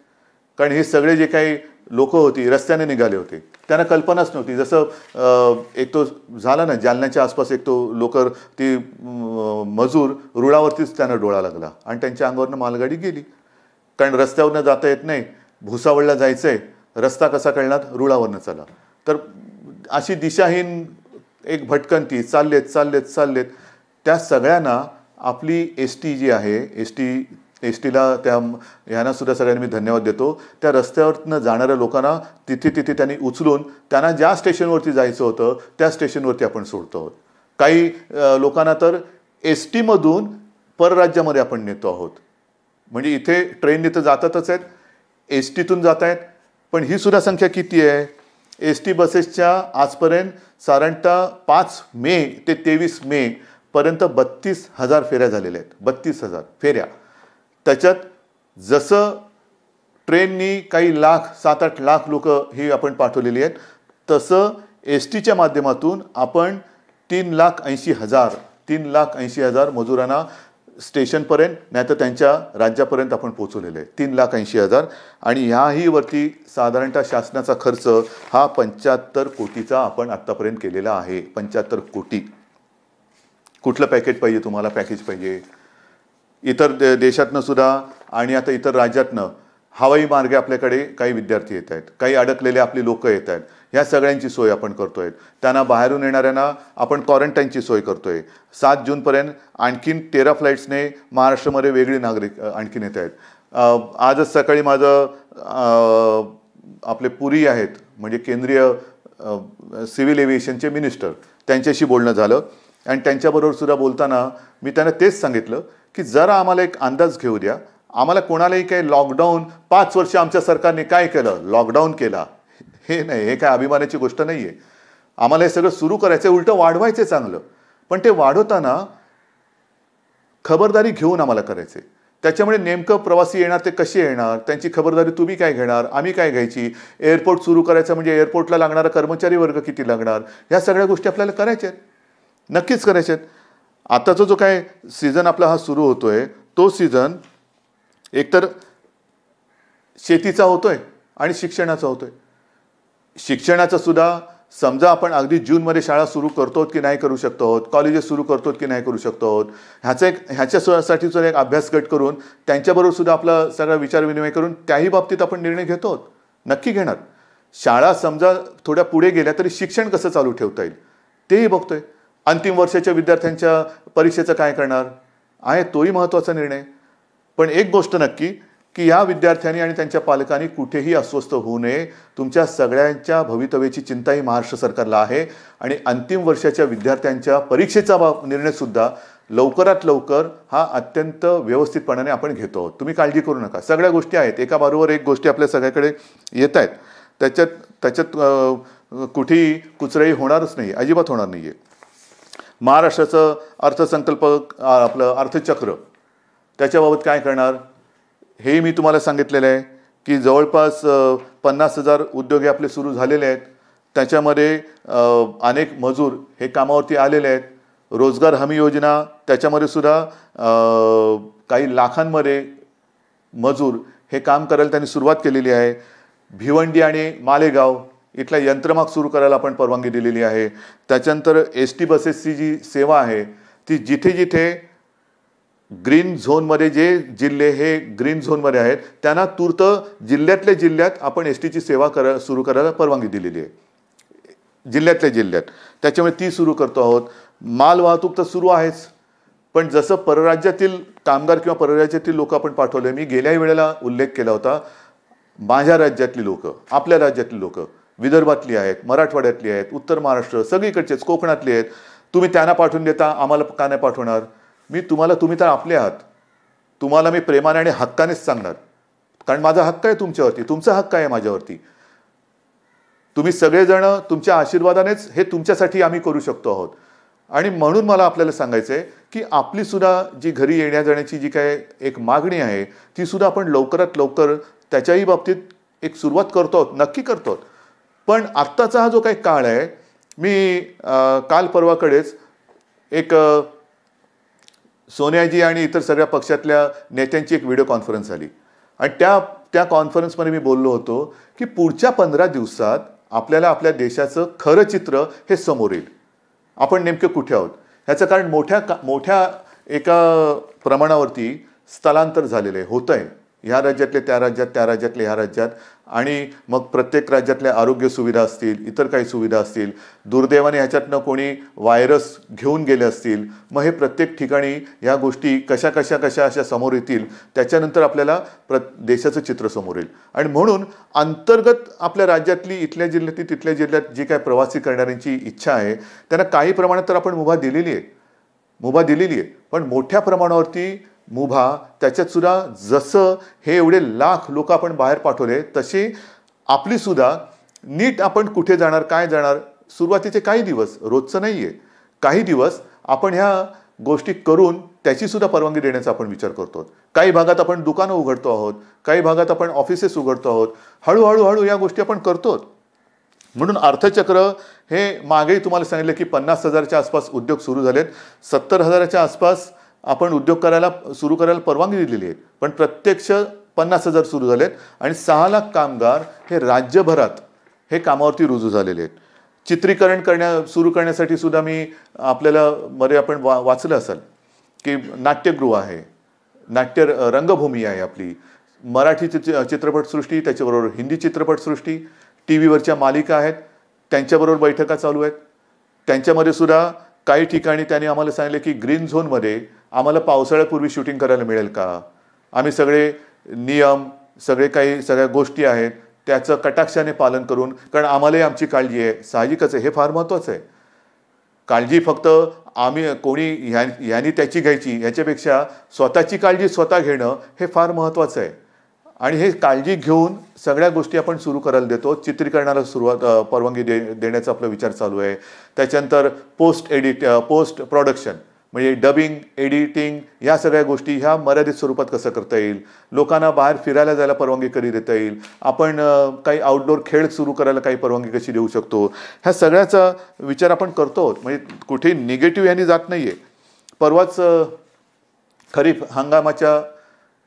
कारण हे सगळे जे काही लोक होती रस्त्याने निघाले होते त्यांना कल्पनाच नव्हती. जसं एक तो झाला ना जालन्याच्या आसपास, एक तो लोकर ती मजूर रुळावरतीच त्यांना डोळा लागला आणि त्यांच्या अंगावरनं मालगाडी गेली. कारण रस्त्यावरनं जाता येत नाही, भुसावळला जायचं आहे, रस्ता कसा कळणार, रुळावरनं चला. तर अशी दिशाहीन एक भटकंती चाललेत. त्या सगळ्यांना आपली एस टी जी आहे, एस टीला ह्यांना सुद्धा सगळ्यांनी मी धन्यवाद देतो. त्या रस्त्यावरनं जाणाऱ्या लोकांना तिथे त्यांनी उचलून त्यांना ज्या स्टेशनवरती जायचं होतं त्या स्टेशनवरती आपण सोडतो आहोत. काही लोकांना तर एस टीमधून परराज्यामध्ये आपण नेतो आहोत. म्हणजे इथे ट्रेनने तर जातातच आहेत, एस टीतून जात आहेत. पण ही सुद्धा संख्या किती आहे? एस टी बसेसच्या आजपर्यंत साधारणतः 5 मे ते 23 मे पर्यंत 32,000 फेऱ्या झालेल्या आहेत. 32,000 फेऱ्या. त्याच्यात जसं ट्रेननी काही 7-8 लाख लोक ही आपण पाठवलेली आहेत, तसं एस टीच्या माध्यमातून आपण 3,80,000 मजुरांना स्टेशनपर्यंत नाही तर त्यांच्या राज्यापर्यंत आपण पोचवलेले आहे. 3,80,000. आणि ह्याही वरती साधारणतः शासनाचा खर्च हा 75 कोटीचा आपण आत्तापर्यंत केलेला आहे. 75 कोटी. कुठलं पॅकेज पाहिजे? इतर देशातनं सुद्धा आणि आता इतर राज्यातनं हवाई मार्गे आपल्याकडे काही विद्यार्थी येत आहेत, काही अडकलेले आपली लोक येत आहेत. ह्या सगळ्यांची सोय आपण करतोय. त्यांना बाहेरून येणाऱ्यांना आपण क्वारंटाईनची सोय करतोय. 7 जूनपर्यंत आणखीन 13 फ्लाईट्सने महाराष्ट्रामध्ये वेगळी नागरिक आणखीन येत आहेत. आजच सकाळी माझं आपले पुरी आहेत म्हणजे केंद्रीय सिव्हिल एव्हिएशनचे मिनिस्टर, त्यांच्याशी बोलणं झालं. आणि त्यांच्याबरोबर सुद्धा बोलताना मी त्यांना तेच सांगितलं की जरा आम्हाला एक अंदाज घेऊ द्या. आम्हाला कोणालाही काही लॉकडाऊन 5 वर्ष आमच्या सरकारने काय केलं, लॉकडाऊन केला, हे नाही, हे काय अभिमानाची गोष्ट नाही आहे. आम्हाला हे सगळं सुरू करायचं आहे, उलटं वाढवायचं चांगलं. पण ते वाढवताना खबरदारी घेऊन आम्हाला करायचं आहे. त्याच्यामुळे नेमकं प्रवासी येणार ते कसे येणार, त्यांची खबरदारी तुम्ही काय घेणार, आम्ही काय घ्यायची. एअरपोर्ट सुरू करायचं म्हणजे एअरपोर्टला लागणारा कर्मचारी वर्ग किती लागणार, ह्या सगळ्या गोष्टी आपल्याला करायच्या आहेत, नक्कीच करायच्या आहेत. आताचा जो काय सीझन आपला हा सुरू होतोय तो सीझन एकतर शेतीचा होतोय आणि शिक्षणाचा होतोय. शिक्षणाचा सुद्धा समजा आपण अगदी जूनमध्ये शाळा सुरू करतो की नाही करू शकतो आहोत, कॉलेजेस सुरू करतो की नाही करू शकतो आहोत, ह्याच्यासाठी सुद्धा एक अभ्यास गट करून त्यांच्याबरोबर सुद्धा आपला सगळा विचारविनिमय करून त्याही बाबतीत आपण निर्णय घेतो. नक्की घेणार. शाळा समजा थोड्या पुढे गेल्या तरी शिक्षण कसं चालू ठेवता येईल तेही बघतोय. अंतिम वर्षाच्या विद्यार्थ्यांच्या परीक्षेचं काय करणार आहे तोही महत्त्वाचा निर्णय. पण एक गोष्ट नक्की की या विद्यार्थ्यांनी आणि त्यांच्या पालकांनी कुठेही अस्वस्थ होऊ नये. तुमच्या सगळ्यांच्या भवितव्याची चिंता ही महाराष्ट्र सरकारला आहे आणि अंतिम वर्षाच्या विद्यार्थ्यांच्या परीक्षेचा निर्णयसुद्धा लवकरात लवकर हा अत्यंत व्यवस्थितपणाने आपण घेतो आहोत. तुम्ही काळजी करू नका. सगळ्या गोष्टी आहेत, एकाबरोबर एक गोष्टी आपल्या सगळ्याकडे येत आहेत. त्याच्यात कुठेही कुचराई होणारच नाही, अजिबात होणार नाही आहे. महाराष्ट्राचं अर्थसंकल्प आपलं अर्थचक्र त्याच्याबाबत काय करणार हे मी तुम्हाला सांगितलेलं आहे की जवळपास 50,000 उद्योग हे आपले सुरू झालेले आहेत. त्याच्यामध्ये अनेक मजूर हे कामावरती आलेले आहेत. रोजगार हमी योजना त्याच्यामध्ये सुद्धा काही लाखांमध्ये मजूर हे काम करायला त्यांनी सुरुवात केलेली आहे. भिवंडी आणि मालेगाव इथला यंत्रमाग सुरू करायला आपण परवानगी दिलेली आहे. त्याच्यानंतर ST बसेसची जी सेवा आहे ती जिथे जिथे ग्रीन झोनमध्ये जे जिल्हे हे ग्रीन झोनमध्ये आहेत त्यांना तूर्त जिल्ह्यातल्या जिल्ह्यात आपण STची सेवा सुरू करायला परवानगी दिलेली आहे, जिल्ह्यातल्या जिल्ह्यात. त्याच्यामुळे ती सुरू करतो आहोत. माल वाहतूक तर सुरू आहेच, पण जसं परराज्यातील कामगार किंवा परराज्यातील लोक आपण पाठवले, मी गेल्याही वेळेला उल्लेख केला होता, माझ्या राज्यातली लोक, आपल्या राज्यातली लोक, विदर्भातली आहेत, मराठवाड्यातली आहेत, उत्तर महाराष्ट्र सगळीकडचेच, कोकणातली आहेत, तुम्ही त्यांना पाठवून देता, आम्हाला का नाही पाठवणार? तुम्ही तर आपले आहात. तुम्हाला मी प्रेमाने आणि हक्कानेच सांगणार, कारण माझा हक्क आहे तुमच्यावरती, तुमचा हक्क आहे माझ्यावरती. तुम्ही सगळेजण तुमच्या आशीर्वादानेच हे तुमच्यासाठी आम्ही करू शकतो आहोत. आणि म्हणून मला आपल्याला सांगायचं आहे की आपली सुद्धा जी घरी येण्या जाण्याची जी काय एक मागणी आहे ती सुद्धा आपण लवकरात लवकर त्याच्याही बाबतीत एक सुरुवात करतो आहोत, नक्की करतो आहोत. पण आत्ताचा हा जो काही काळ आहे, मी काल परवाकडेच एक सोनियाजी आणि इतर सगळ्या पक्षातल्या नेत्यांची एक व्हिडिओ कॉन्फरन्स झाली आणि त्या कॉन्फरन्समध्ये मी बोललो होतो की पुढच्या 15 दिवसात आपल्याला आपल्या देशाचं खरं चित्र हे समोर येईल. आपण नेमके कुठे आहोत ह्याचं कारण मोठ्या एका प्रमाणावरती स्थलांतर झालेलं आहे, होतं आहे. ह्या राज्यातले त्या राज्यात, त्या राज्यातले ह्या राज्यात, आणि मग प्रत्येक राज्यातल्या आरोग्य सुविधा असतील, इतर काही सुविधा असतील, दुर्दैवाने ह्याच्यातनं कोणी व्हायरस घेऊन गेले असतील, मग हे प्रत्येक ठिकाणी ह्या गोष्टी कशा अशा समोर येतील, त्याच्यानंतर आपल्याला देशाचं चित्र समोर येईल. आणि म्हणून अंतर्गत आपल्या राज्यातली इथल्या जिल्ह्यातली तिथल्या जिल्ह्यात जी काय प्रवासी करणाऱ्यांची इच्छा आहे त्यांना काही प्रमाणात तर आपण मुभा दिलेली आहे, पण मोठ्या प्रमाणावरती मुभा त्याच्यात सुद्धा जसं हे एवढे लाख लोक आपण बाहेर पाठवले तशी आपली सुद्धा नीट आपण कुठे जाणार, काय जाणार, सुरुवातीचे काही दिवस, रोजचं नाही आहे, काही दिवस आपण ह्या गोष्टी करून त्याची सुद्धा परवानगी देण्याचा आपण विचार करतो. काही भागात आपण दुकानं उघडतो आहोत, काही भागात आपण ऑफिसेस उघडतो आहोत. हळूहळू या गोष्टी आपण करतो. म्हणून अर्थचक्र हे मागेही तुम्हाला सांगितलं की 50,000च्या आसपास उद्योग सुरू झालेत, 70,000च्या आसपास आपण उद्योग सुरू करायला परवानगी दिलेली आहे, पण प्रत्यक्ष 50,000 सुरू झालेत आणि 6 लाख कामगार हे राज्यभरात हे कामावरती रुजू झालेले आहेत. चित्रीकरण सुरू करण्यासाठी सुद्धा मी आपल्याला मध्ये आपण वाचलं असाल की नाट्यगृह आहे, नाट्य रंगभूमी आहे आपली, मराठी चित्रपटसृष्टी, त्याच्याबरोबर हिंदी चित्रपटसृष्टी, TV वरच्या मालिका आहेत, त्यांच्याबरोबर बैठका चालू आहेत. त्यांच्यामध्ये सुद्धा काही ठिकाणी त्यांनी आम्हाला सांगितले की ग्रीन झोनमध्ये आम्हाला पावसाळ्यापूर्वी शूटिंग करायला मिळेल का? आम्ही सगळे नियम, सगळ्या गोष्टी आहेत त्याचं कटाक्षाने पालन करून, कारण आम्हालाही आमची काळजी आहे, साहजिकच आहे, हे फार महत्त्वाचं आहे. काळजी फक्त कोणी यांनी त्याची घ्यायची ह्याच्यापेक्षा स्वतःची काळजी स्वतः घेणं हे फार महत्त्वाचं आहे. आणि हे काळजी घेऊन सगळ्या गोष्टी आपण सुरू करायला देतो. चित्रीकरणाला परवानगी देण्याचा आपला विचार चालू आहे. त्याच्यानंतर पोस्ट प्रोडक्शन म्हणजे डबिंग, एडिटिंग, या सगळ्या गोष्टी ह्या मर्यादित स्वरूपात कसं करता येईल, लोकांना बाहेर फिरायला जायला परवानगी कधी देता येईल, आपण काही आउटडोर खेळ सुरू करायला काही परवानगी कशी देऊ शकतो, ह्या सगळ्याचा विचार आपण करतो. म्हणजे कुठेही निगेटिव्ह यांनी जात नाही आहे. परवाच खरीप हंगामाच्या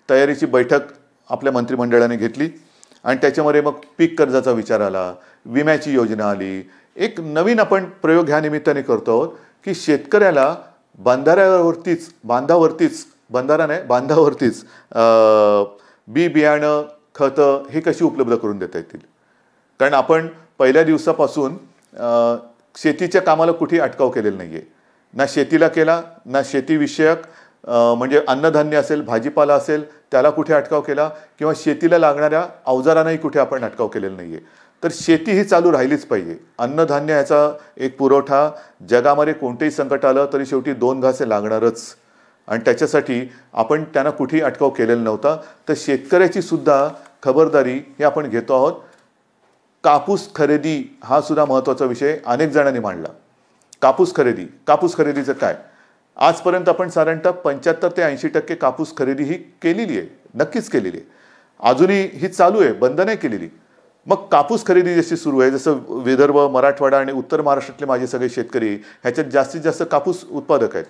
तयारीची बैठक आपल्या मंत्रिमंडळाने घेतली आणि त्याच्यामध्ये मग पीक कर्जाचा विचार आला, विम्याची योजना आली. एक नवीन आपण प्रयोग ह्या निमित्ताने करतो आहोत की शेतकऱ्याला बांधावरतीच बी बियाणं खतं हे कशी उपलब्ध करून देता येतील. कारण आपण पहिल्या दिवसापासून शेतीच्या कामाला कुठेही अटकाव केलेला नाही आहे. ना शेतीला केला, ना शेतीविषयक म्हणजे अन्नधान्य असेल, भाजीपाला असेल त्याला कुठे अटकाव केला, किंवा शेतीला लागणाऱ्या अवजारांनाही कुठे आपण अटकाव केलेला नाही आहे. तर शेती ही चालू राहिलीच पाहिजे. अन्नधान्य याचा एक पुरवठा, जगामध्ये कोणतेही संकट आलं तरी शेवटी 2 घासे लागणारच, आणि त्याच्यासाठी आपण त्यांना कुठेही अटकाव केलेला नव्हता. तर शेतकऱ्याची सुद्धा खबरदारी हे आपण घेतो आहोत. कापूस खरेदी हा सुद्धा महत्त्वाचा विषय अनेक जणांनी मांडला. कापूस खरेदीचं काय, आजपर्यंत आपण साधारणतः 75 ते 80% कापूस खरेदी ही केलेली आहे, नक्कीच केलेली आहे. अजूनही ही चालू आहे, बंद नाही केलेली. मग कापूस खरेदी जशी सुरू आहे, जसं विदर्भ, मराठवाडा आणि उत्तर महाराष्ट्रातले माझे सगळे शेतकरी ह्याच्यात जास्तीत जास्त कापूस उत्पादक आहेत,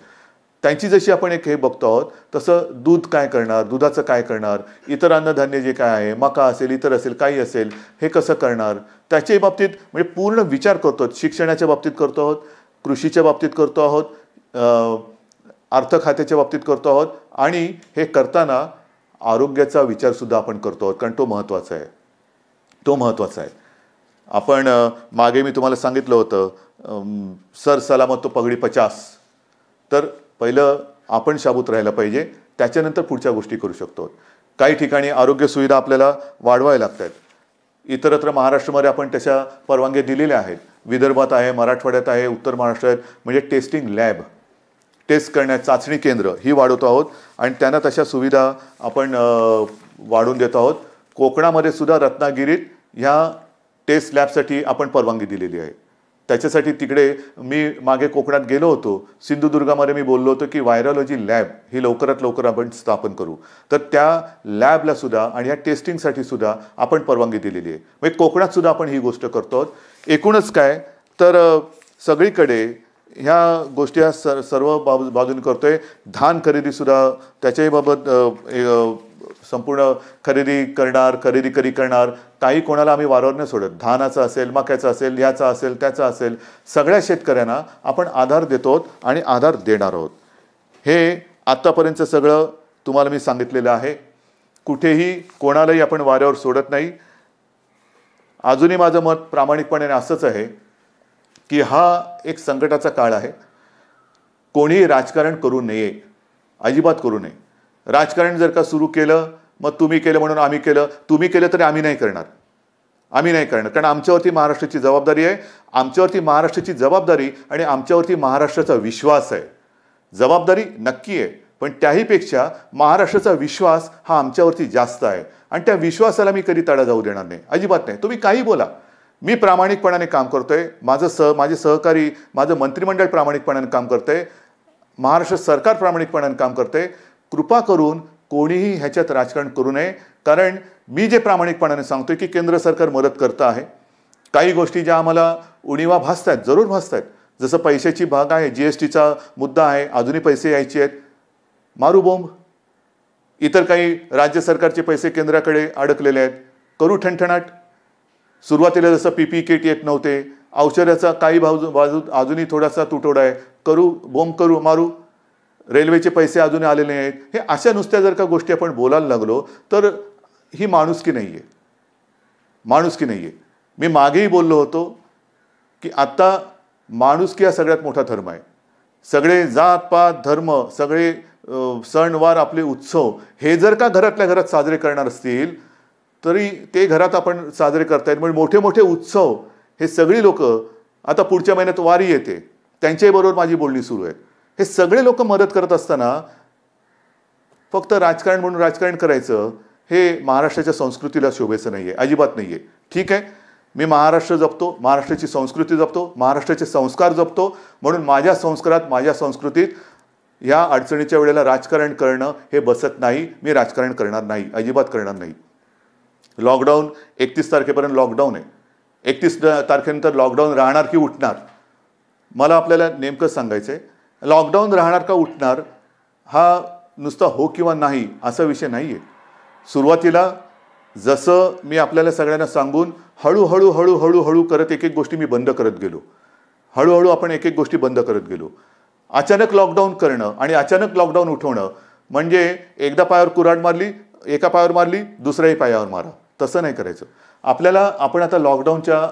त्यांची जशी आपण एक हे बघतो आहोत, तसं दूध काय करणार, दुधाचं काय करणार, इतर अन्नधान्य जे काय आहे, मका असेल, इतर असेल, काही असेल, हे कसं करणार, त्याच्या बाबतीत म्हणजे पूर्ण विचार करतो आहोत. शिक्षणाच्या बाबतीत करतो आहोत, कृषीच्या बाबतीत करतो आहोत, अर्थ खात्याच्या बाबतीत करतो आहोत, आणि हे करताना आरोग्याचा विचारसुद्धा आपण करतो आहोत, कारण तो महत्त्वाचा आहे. आपण मागे मी तुम्हाला सांगितलं होतं सर सलामत तो पगडी 50. तर पहिलं आपण शाबूत राहायला पाहिजे, त्याच्यानंतर पुढच्या गोष्टी करू शकतो. काही ठिकाणी आरोग्य सुविधा आपल्याला वाढवायला लागतात. इतरत्र महाराष्ट्रामध्ये आपण तशा परवानग्या दिलेल्या आहेत. विदर्भात आहे, मराठवाड्यात आहे, उत्तर महाराष्ट्रात म्हणजे टेस्टिंग लॅब, टेस्ट करण्यात चाचणी केंद्र ही वाढवतो आहोत, आणि त्यांना तशा सुविधा आपण वाढवून देतो आहोत. कोकणामध्ये सुद्धा रत्नागिरीत ह्या टेस्ट लॅबसाठी आपण परवानगी दिलेली आहे. त्याच्यासाठी तिकडे मी मागे कोकणात गेलो होतो, सिंधुदुर्गामध्ये मी बोललो होतो की व्हायरॉलॉजी लॅब ही लवकरात लवकर आपण स्थापन करू. तर त्या लॅबला सुद्धा आणि ह्या टेस्टिंगसाठी सुद्धा आपण परवानगी दिलेली आहे. म्हणजे कोकणात सुद्धा आपण ही गोष्ट करतो आहोत. एकूणच काय तर सगळीकडे ह्या गोष्टी सर्व बाजूने करतोय. धान खरेदी सुद्धा त्याच्याही बाबत संपूर्ण खरेदी करणार, काही कोणाला आम्ही वारंवार नाही सोडत. धानाचा असेल, मक्याचा असेल, ह्याचा असेल, त्याचा असेल, सगळ्या शेतकऱ्यांना आपण आधार देतो आणि आधार देणार आहोत. हे आत्तापर्यंत सगळं तुम्हाला मी सांगितलेलं आहे. कुठेही कोणालाही आपण वाऱ्यावर सोडत नाही. अजूनही माझं मत प्रामाणिकपणे असंच आहे की हा एक संकटाचा काळ आहे. कोणीही राजकारण करू नये, अजिबात करू नये. राजकारण जर का सुरू केलं, मग तुम्ही केलं म्हणून आम्ही केलं, तुम्ही केलं तरी आम्ही नाही करणार, कारण आमच्यावरती महाराष्ट्राची जबाबदारी आहे. आमच्यावरती महाराष्ट्राची जबाबदारी आणि आमच्यावरती महाराष्ट्राचा विश्वास आहे. जबाबदारी नक्की आहे, पण त्याहीपेक्षा महाराष्ट्राचा विश्वास हा आमच्यावरती जास्त आहे, आणि त्या विश्वासाला मी कधी तडा जाऊ देणार नाही, अजिबात नाही. तुम्ही काही बोला, मी प्रामाणिकपणाने काम करतोय, माझे सहकारी, माझं मंत्रिमंडळ प्रामाणिकपणाने काम करतंय, महाराष्ट्र सरकार प्रामाणिकपणाने काम करतंय. कृपा करून कोणीही ह्याच्यात राजकारण करू नये. कारण मी जे प्रामाणिकपणाने सांगतोय की केंद्र सरकार मदत करतं आहे. काही गोष्टी ज्या आम्हाला उणिवा भासतात, जरूर भासतात, जसं पैशाची भाग आहे, GSTचा मुद्दा आहे, अजूनही पैसे यायचे आहेत, मारू बोंब. इतर काही राज्य सरकारचे पैसे केंद्राकडे अडकलेले आहेत, करू ठणठणाट. सुरुवातीला जसं PPE किट येत नव्हते, औषधाचा काही बाजू अजूनही थोडासा तुटवडा आहे, करू बोंब, करू मारू. रेल्वेचे पैसे अजून आलेले नाहीत. हे अशा नुसत्या जर का गोष्टी आपण बोलायला लागलो तर ही माणुसकी नाही आहे. मी मागेही बोललो होतो की आता माणुसकी हा सगळ्यात मोठा धर्म आहे. सगळे जात पात धर्म, सगळे सणवार, आपले उत्सव हे जर का घरातल्या घरात साजरे करणार असतील तरी ते घरात आपण साजरे करतायत. म्हणजे मोठे मोठे उत्सव हे सगळी लोक, आता पुढच्या महिन्यात वारी येते, त्यांच्याबरोबर माझी बोलणी सुरू आहे. हे सगळे लोक मदत करत असताना फक्त राजकारण म्हणून राजकारण करायचं हे महाराष्ट्राच्या संस्कृतीला शोभेचं नाही आहे, अजिबात नाही आहे. ठीक आहे, मी महाराष्ट्र जपतो, महाराष्ट्राची संस्कृती जपतो, महाराष्ट्राचे संस्कार जपतो, म्हणून माझ्या संस्कारात, माझ्या संस्कृतीत या अडचणीच्या वेळेला राजकारण करणं हे बसत नाही. मी राजकारण करणार नाही, अजिबात करणार नाही. लॉकडाऊन 31 तारखेपर्यंत लॉकडाऊन आहे. 31 तारखेनंतर लॉकडाऊन राहणार की उठणार, मला आपल्याला नेमकं सांगायचं आहे. लॉकडाऊन राहणार का उठणार हा नुसता हो किंवा नाही असा विषय नाही आहे. सुरुवातीला जसं मी आपल्याला सगळ्यांना सांगून हळूहळू करत एक गोष्टी मी बंद करत गेलो. हळूहळू आपण एक गोष्टी बंद करत गेलो. अचानक लॉकडाऊन करणं आणि अचानक लॉकडाऊन उठवणं म्हणजे एकदा पायावर कुऱ्हाड मारली, एका पायावर मारली दुसऱ्याही पायावर मारा, तसं नाही करायचं आपल्याला. आपण आता लॉकडाऊनच्या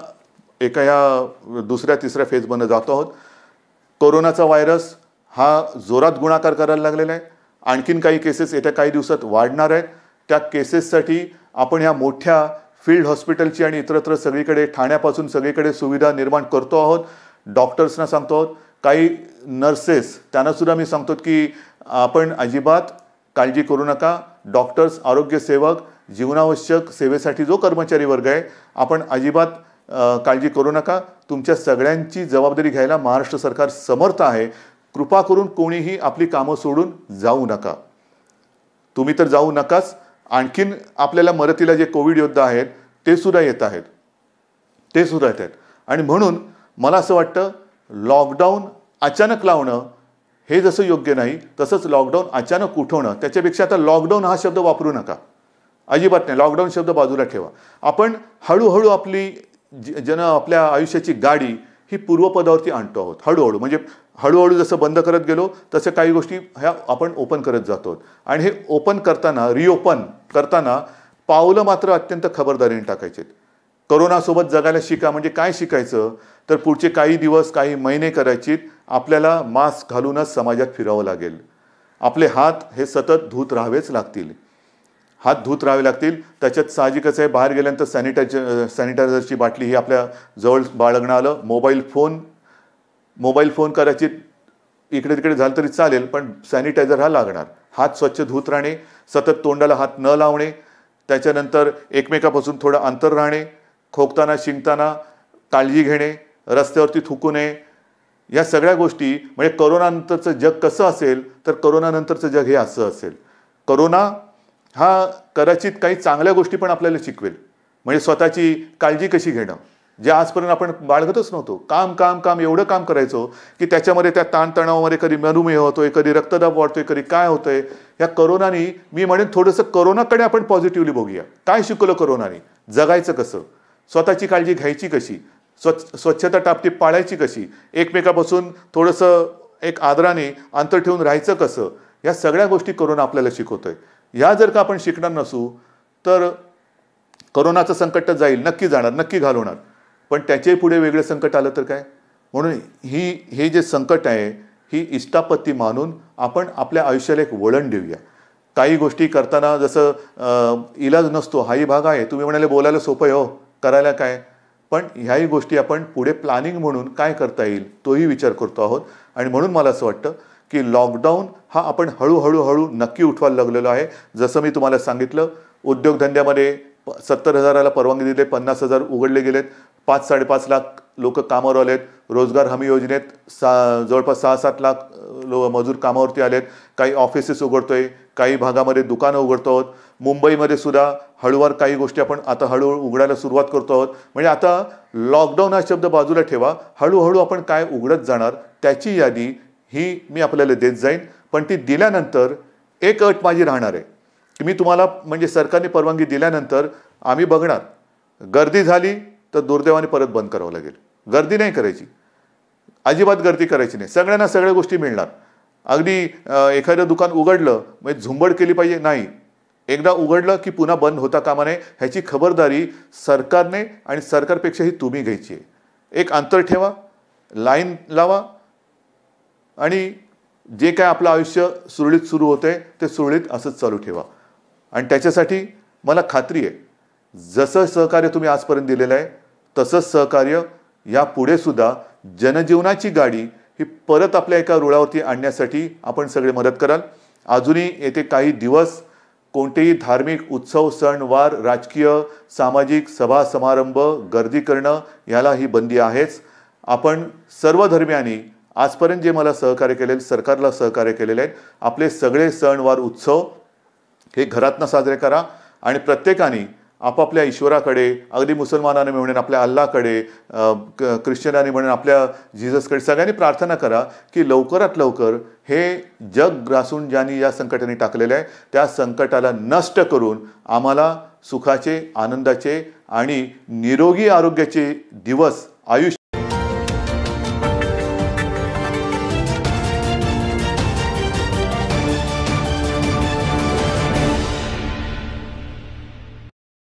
एका या दुसऱ्या तिसऱ्या फेजमध्ये जातो आहोत. कोरोनाचा व्हायरस हा जोरात गुणाकार करायला लागलेला आहे. आणखीन काही केसेस येत्या काही दिवसात वाढणार आहेत. त्या केसेससाठी आपण ह्या मोठ्या फील्ड हॉस्पिटलची आणि इतरत्र सगळीकडे ठाण्यापासून सगळीकडे सुविधा निर्माण करतो आहोत. डॉक्टर्सना सांगतो आहोत, काही नर्सेस त्यांनासुद्धा मी सांगतो की आपण अजिबात काळजी करू नका. डॉक्टर्स, आरोग्यसेवक, जीवनावश्यक सेवेसाठी जो कर्मचारी वर्ग आहे आपण अजिबात काळजी करू नका. तुमच्या सगळ्यांची जबाबदारी घ्यायला महाराष्ट्र सरकार समर्थ आहे. कृपा करून कोणीही आपली कामं सोडून जाऊ नका. तुम्ही तर जाऊ नकाच, आणखीन आपल्याला मदतीला जे कोविड योद्धा आहेत ते सुद्धा येत आहेत, आणि म्हणून मला असं वाटतं लॉकडाऊन अचानक लावणं हे जसं योग्य नाही, तसंच लॉकडाऊन अचानक उठवणं, त्याच्यापेक्षा आता लॉकडाऊन हा शब्द वापरू नका, अजिबात नाही. लॉकडाऊन शब्द बाजूला ठेवा. आपण हळूहळू आपली आपल्या आयुष्याची गाडी ही पूर्वपदावरती आणतो आहोत. हळूहळू म्हणजे हळूहळू जसं बंद करत गेलो तसं काही गोष्टी ह्या आपण ओपन करत जातो. आणि हे ओपन करताना, रिओपन करताना पावलं मात्र अत्यंत खबरदारीने टाकायचे. कोरोनासोबत जगायला शिका. म्हणजे काय शिकायचं तर पुढचे काही दिवस, काही महिने करायचे आपल्याला मास्क घालूनच समाजात फिरावं लागेल. आपले हात हे सतत धुत राहावेच लागतील. त्याच्यात साहजिकच आहे, बाहेर गेल्यानंतर सॅनिटायझरची बाटली ही आपल्या जवळ बाळगणं आलं. मोबाईल फोन करायची इकडे तिकडे झालं तरी चालेल, पण सॅनिटायझर हा लागणार. हात स्वच्छ धुत राहणे, सतत तोंडाला हात न लावणे, त्याच्यानंतर एकमेकापासून थोडं अंतर राहणे, खोकताना शिंकताना काळजी घेणे, रस्त्यावरती थुंकू नये. या सगळ्या गोष्टी म्हणजे कोरोनानंतरचं जग कसं असेल तर कोरोनानंतरचं जग हे असं असेल. कोरोना हा कदाचित काही चांगल्या गोष्टी पण आपल्याला शिकवेल. म्हणजे स्वतःची काळजी कशी घेणं, जे आजपर्यंत आपण बाळगतच नव्हतो. काम एवढं काम करायचो की त्याच्यामध्ये त्या ताणतणावामध्ये कधी मधुमेह होतोय, कधी रक्तदाब वाढतोय, कधी काय होतंय. या कोरोनानी मी म्हणेन थोडंसं कोरोनाकडे आपण पॉझिटिव्हली बघूया. काय शिकवलं कोरोनाने? जगायचं कसं, स्वतःची काळजी घ्यायची कशी, स्वच्छता टापटीप पाळायची कशी, एकमेकापासून थोडंसं एक आदराने अंतर ठेवून राहायचं कसं, या सगळ्या गोष्टी कोरोना आपल्याला शिकवतोय. ह्या जर का आपण शिकणार नसू तर कोरोनाचं संकट जाईल, नक्की जाणार, नक्की घालवणार, पण त्याच्याही पुढे वेगळं संकट आलं तर काय. म्हणून हे जे संकट आहे ही इष्टापत्ती मानून आपण आपल्या आयुष्याला एक वळण देऊया. काही गोष्टी करताना जसं इलाज नसतो हाही भाग आहे. तुम्ही म्हणाले बोलायला सोपं आहे, हो, करायला काय, पण ह्याही गोष्टी आपण पुढे प्लॅनिंग म्हणून काय करता येईल तोही विचार करतो आहोत. आणि म्हणून मला असं वाटतं की लॉकडाऊन हा आपण हळूहळू नक्की उठवायला लागलेलो आहे. जसं मी तुम्हाला सांगितलं, उद्योगधंद्यामध्ये 70,000ला परवानगी दिली, 50,000 उघडले गेलेत, 5-5.5 लाख लोक कामावर आलेत. रोजगार हमी योजनेत जवळपास 6-7 लाख मजूर कामावरती आलेत. काही ऑफिसेस उघडतोय, काही भागामध्ये दुकानं उघडतो आहोत. मुंबईमध्ये सुद्धा हळूवार काही गोष्टी आपण आता हळूहळू उघडायला सुरुवात करतो आहोत. म्हणजे आता लॉकडाऊन हा शब्द बाजूला ठेवा, हळूहळू आपण काय उघडत जाणार त्याची यादी ही मी आपल्याला देत जाईन. पण ती दिल्यानंतर एक अट माझी राहणार आहे की मी तुम्हाला म्हणजे सरकारने परवानगी दिल्यानंतर आम्ही बघणार. गर्दी झाली तर दुर्दैवाने परत बंद करावं लागेल. गर्दी नाही करायची, अजिबात गर्दी करायची नाही. सगळ्यांना सगळ्या गोष्टी मिळणार. अगदी एखादं दुकान उघडलं म्हणजे झुंबड केली पाहिजे नाही. एकदा उघडलं की पुन्हा बंद होता कामा नये. ह्याची खबरदारी सरकारने आणि सरकारपेक्षाही तुम्ही घ्यायची आहे. एक अंतर ठेवा, लाईन लावा आणि जे काय आपलं आयुष्य सुरळीत सुरू होतंय ते सुरळीत असंच चालू ठेवा. आणि त्याच्यासाठी मला खात्री आहे जसं सहकार्य तुम्ही आजपर्यंत दिलेलं आहे तसंच सहकार्य यापुढे सुद्धा जनजीवनाची गाडी ही परत आपल्या एका रुळावरती आणण्यासाठी आपण सगळे मदत कराल. अजूनही येथे काही दिवस कोणतेही धार्मिक उत्सव, सण, वार, राजकीय, सामाजिक सभा समारंभ, गर्दी करणं याला ही बंदी आहेच. आपण सर्व धर्मियांनी आजपर्यंत जे मला सहकार्य केलेलं, सरकारला सहकार्य केलेले आहेत, आपले सगळे सण वार उत्सव हे घरातनं साजरे करा. आणि प्रत्येकाने आपापल्या ईश्वराकडे, अगदी मुसलमानाने म्हणून आपल्या अल्लाकडे, ख्रिश्चनाने म्हणून आपल्या जिजसकडे सगळ्यांनी प्रार्थना करा की लवकरात लवकर हे जग ग्रासून ज्यांनी या संकटाने टाकलेलं आहे त्या संकटाला नष्ट करून आम्हाला सुखाचे, आनंदाचे आणि निरोगी आरोग्याचे दिवस, आयुष्य